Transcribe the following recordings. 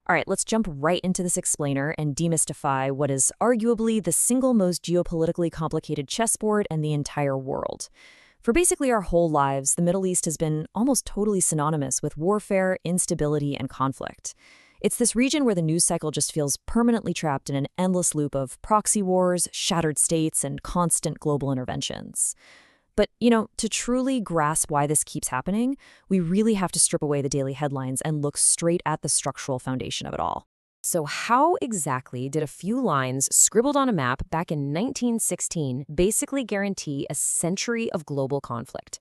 All right, let's jump right into this explainer and demystify what is arguably the single most geopolitically complicated chessboard in the entire world. For basically our whole lives, the Middle East has been almost totally synonymous with warfare, instability, and conflict. It's this region where the news cycle just feels permanently trapped in an endless loop of proxy wars, shattered states, and constant global interventions. But, to truly grasp why this keeps happening, we really have to strip away the daily headlines and look straight at the structural foundation of it all. So how exactly did a few lines scribbled on a map back in 1916 basically guarantee a century of global conflict?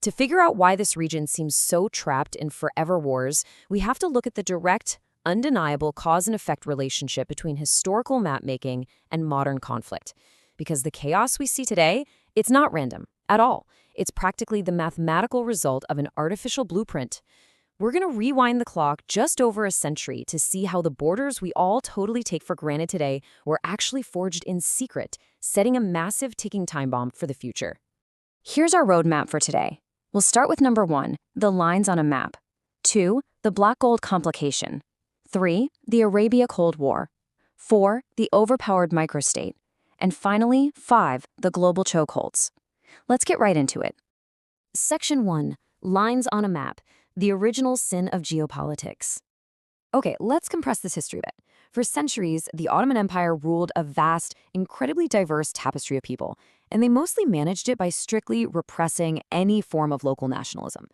To figure out why this region seems so trapped in forever wars, we have to look at the direct, undeniable cause and effect relationship between historical mapmaking and modern conflict. Because the chaos we see today, it's not random at all. It's practically the mathematical result of an artificial blueprint. We're going to rewind the clock just over a century to see how the borders we all totally take for granted today were actually forged in secret, setting a massive ticking time bomb for the future. Here's our roadmap for today. We'll start with number 1, the lines on a map. 2, the black-gold complication. 3, the Arabia Cold War. 4, the overpowered microstate. And finally, 5, the global chokeholds. Let's get right into it. Section 1. Lines on a map. The original sin of geopolitics. Okay, let's compress this history a bit. For centuries, the Ottoman Empire ruled a vast, incredibly diverse tapestry of people, and they mostly managed it by strictly repressing any form of local nationalism.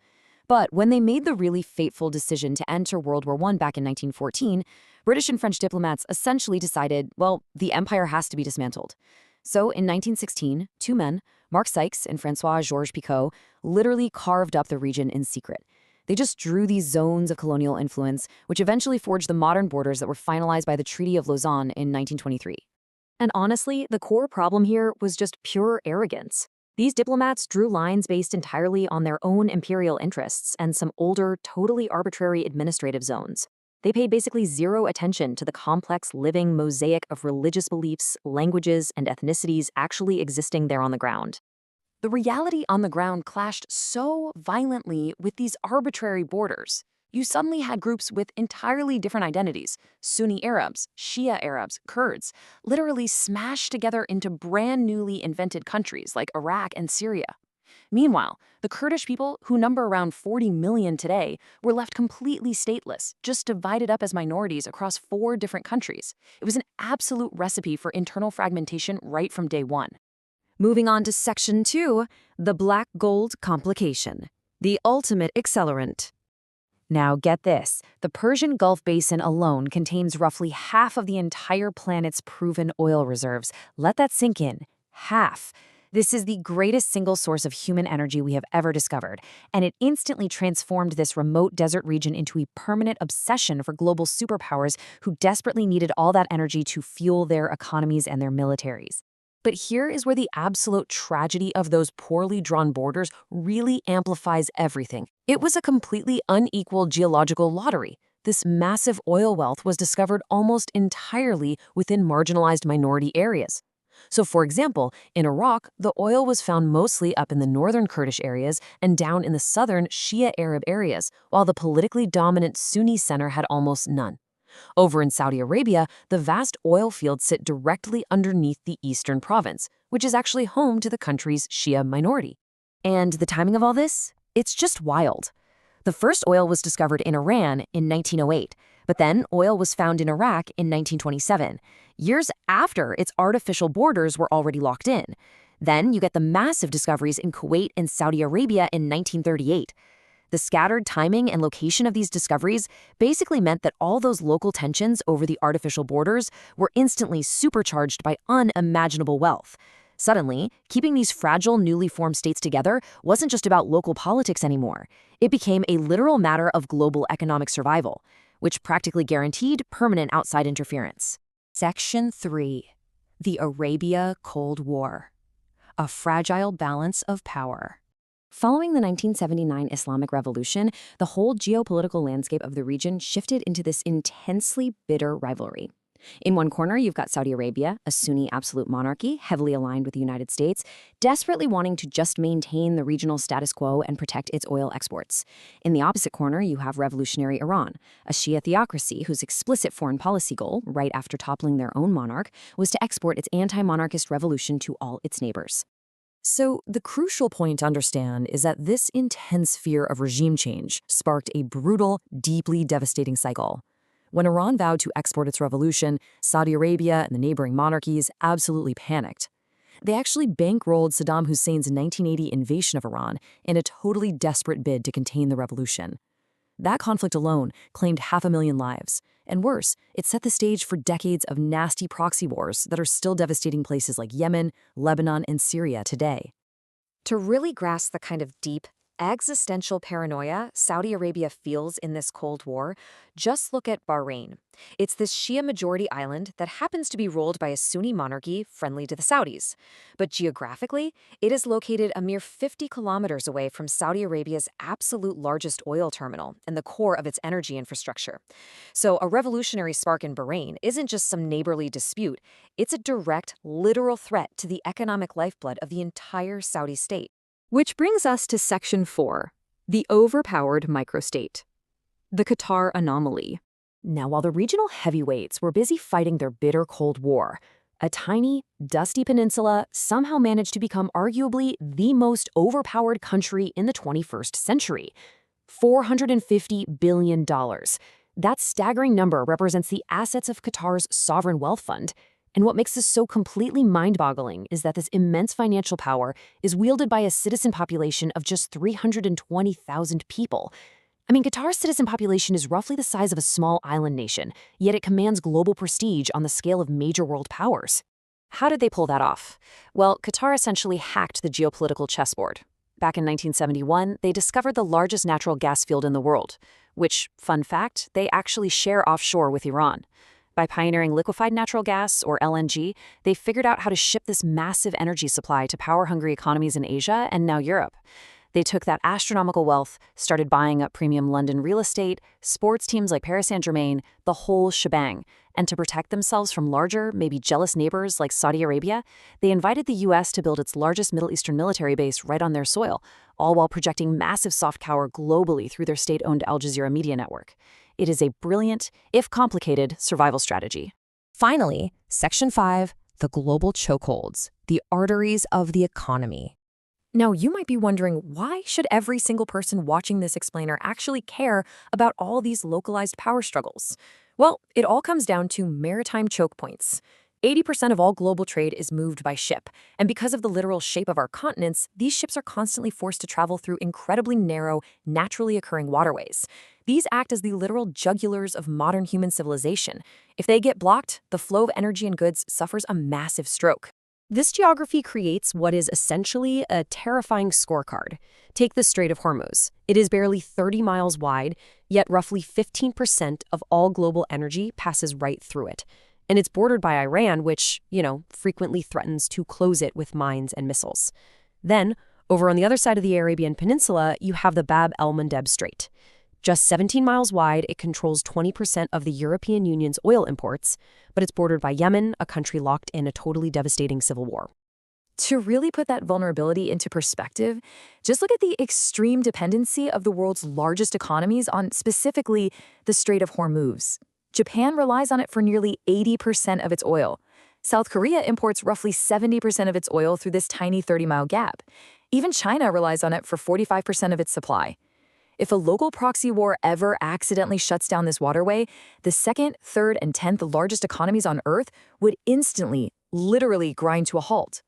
But when they made the really fateful decision to enter World War I back in 1914, British and French diplomats essentially decided, well, the empire has to be dismantled. So in 1916, two men, Mark Sykes and Francois-Georges Picot, literally carved up the region in secret. They just drew these zones of colonial influence, which eventually forged the modern borders that were finalized by the Treaty of Lausanne in 1923. And honestly, the core problem here was just pure arrogance. These diplomats drew lines based entirely on their own imperial interests and some older, totally arbitrary administrative zones. They paid basically zero attention to the complex living mosaic of religious beliefs, languages, and ethnicities actually existing there on the ground. The reality on the ground clashed so violently with these arbitrary borders. You suddenly had groups with entirely different identities, Sunni Arabs, Shia Arabs, Kurds, literally smashed together into brand newly invented countries like Iraq and Syria. Meanwhile, the Kurdish people, who number around 40 million today, were left completely stateless, just divided up as minorities across 4 different countries. It was an absolute recipe for internal fragmentation right from day one. Moving on to Section 2, the black-gold complication, the ultimate accelerant. Now get this, the Persian Gulf Basin alone contains roughly half of the entire planet's proven oil reserves. Let that sink in. Half. This is the greatest single source of human energy we have ever discovered, and it instantly transformed this remote desert region into a permanent obsession for global superpowers who desperately needed all that energy to fuel their economies and their militaries. But here is where the absolute tragedy of those poorly drawn borders really amplifies everything. It was a completely unequal geological lottery. This massive oil wealth was discovered almost entirely within marginalized minority areas. So, for example, in Iraq, the oil was found mostly up in the northern Kurdish areas and down in the southern Shia Arab areas, while the politically dominant Sunni center had almost none. Over in Saudi Arabia, the vast oil fields sit directly underneath the eastern province, which is actually home to the country's Shia minority. And the timing of all this? It's just wild. The first oil was discovered in Iran in 1908, but then oil was found in Iraq in 1927, years after its artificial borders were already locked in. Then you get the massive discoveries in Kuwait and Saudi Arabia in 1938. The scattered timing and location of these discoveries basically meant that all those local tensions over the artificial borders were instantly supercharged by unimaginable wealth. Suddenly, keeping these fragile, newly formed states together wasn't just about local politics anymore. It became a literal matter of global economic survival, which practically guaranteed permanent outside interference. Section 3. The Arabia Cold War. A fragile balance of power. Following the 1979 Islamic Revolution, the whole geopolitical landscape of the region shifted into this intensely bitter rivalry. In one corner, you've got Saudi Arabia, a Sunni absolute monarchy, heavily aligned with the United States, desperately wanting to just maintain the regional status quo and protect its oil exports. In the opposite corner, you have revolutionary Iran, a Shia theocracy whose explicit foreign policy goal, right after toppling their own monarch, was to export its anti-monarchist revolution to all its neighbors. So, the crucial point to understand is that this intense fear of regime change sparked a brutal, deeply devastating cycle. When Iran vowed to export its revolution, Saudi Arabia and the neighboring monarchies absolutely panicked. They actually bankrolled Saddam Hussein's 1980 invasion of Iran in a totally desperate bid to contain the revolution. That conflict alone claimed 500,000 lives. And worse, it set the stage for decades of nasty proxy wars that are still devastating places like Yemen, Lebanon, and Syria today. To really grasp the kind of deep, existential paranoia Saudi Arabia feels in this Cold War, just look at Bahrain. It's this Shia-majority island that happens to be ruled by a Sunni monarchy friendly to the Saudis. But geographically, it is located a mere 50 kilometers away from Saudi Arabia's absolute largest oil terminal and the core of its energy infrastructure. So a revolutionary spark in Bahrain isn't just some neighborly dispute, it's a direct, literal threat to the economic lifeblood of the entire Saudi state. Which brings us to Section 4, the overpowered microstate. The Qatar anomaly. Now, while the regional heavyweights were busy fighting their bitter Cold War, a tiny, dusty peninsula somehow managed to become arguably the most overpowered country in the 21st century. $450 billion. That staggering number represents the assets of Qatar's sovereign wealth fund. And what makes this so completely mind-boggling is that this immense financial power is wielded by a citizen population of just 320,000 people. I mean, Qatar's citizen population is roughly the size of a small island nation, yet it commands global prestige on the scale of major world powers. How did they pull that off? Well, Qatar essentially hacked the geopolitical chessboard. Back in 1971, they discovered the largest natural gas field in the world, which, fun fact, they actually share offshore with Iran. By pioneering liquefied natural gas, or LNG, they figured out how to ship this massive energy supply to power-hungry economies in Asia and now Europe. They took that astronomical wealth, started buying up premium London real estate, sports teams like Paris Saint-Germain, the whole shebang. And to protect themselves from larger, maybe jealous neighbors like Saudi Arabia, they invited the U.S. to build its largest Middle Eastern military base right on their soil, all while projecting massive soft power globally through their state-owned Al Jazeera media network. It is a brilliant, if complicated, survival strategy. Finally, Section 5, the global chokeholds, the arteries of the economy. Now, you might be wondering, why should every single person watching this explainer actually care about all these localized power struggles? Well, it all comes down to maritime choke points. 80% of all global trade is moved by ship, and because of the literal shape of our continents, these ships are constantly forced to travel through incredibly narrow, naturally occurring waterways. These act as the literal jugulars of modern human civilization. If they get blocked, the flow of energy and goods suffers a massive stroke. This geography creates what is essentially a terrifying scorecard. Take the Strait of Hormuz. It is barely 30 miles wide, yet roughly 15% of all global energy passes right through it. And it's bordered by Iran, which, frequently threatens to close it with mines and missiles. Then, over on the other side of the Arabian Peninsula, you have the Bab el-Mandeb Strait. Just 17 miles wide, it controls 20% of the European Union's oil imports, but it's bordered by Yemen, a country locked in a totally devastating civil war. To really put that vulnerability into perspective, just look at the extreme dependency of the world's largest economies on specifically the Strait of Hormuz. Japan relies on it for nearly 80% of its oil. South Korea imports roughly 70% of its oil through this tiny 30-mile gap. Even China relies on it for 45% of its supply. If a local proxy war ever accidentally shuts down this waterway, the second, third, and 10th largest economies on Earth would instantly, literally grind to a halt.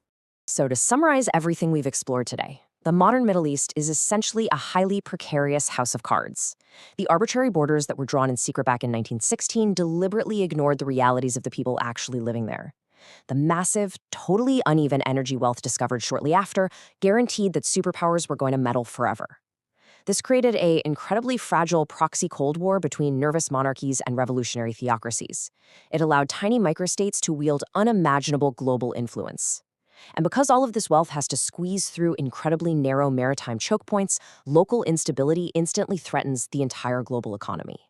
So to summarize everything we've explored today, the modern Middle East is essentially a highly precarious house of cards. The arbitrary borders that were drawn in secret back in 1916 deliberately ignored the realities of the people actually living there. The massive, totally uneven energy wealth discovered shortly after guaranteed that superpowers were going to meddle forever. This created an incredibly fragile proxy Cold War between nervous monarchies and revolutionary theocracies. It allowed tiny microstates to wield unimaginable global influence. And because all of this wealth has to squeeze through incredibly narrow maritime choke points, local instability instantly threatens the entire global economy.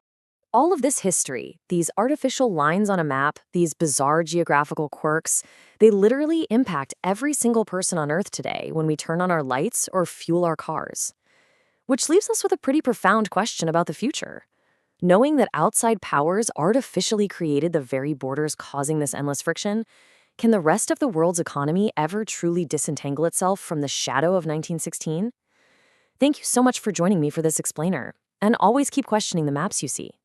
All of this history, these artificial lines on a map, these bizarre geographical quirks, they literally impact every single person on Earth today when we turn on our lights or fuel our cars. Which leaves us with a pretty profound question about the future. Knowing that outside powers artificially created the very borders causing this endless friction, can the rest of the world's economy ever truly disentangle itself from the shadow of 1916? Thank you so much for joining me for this explainer, and always keep questioning the maps you see.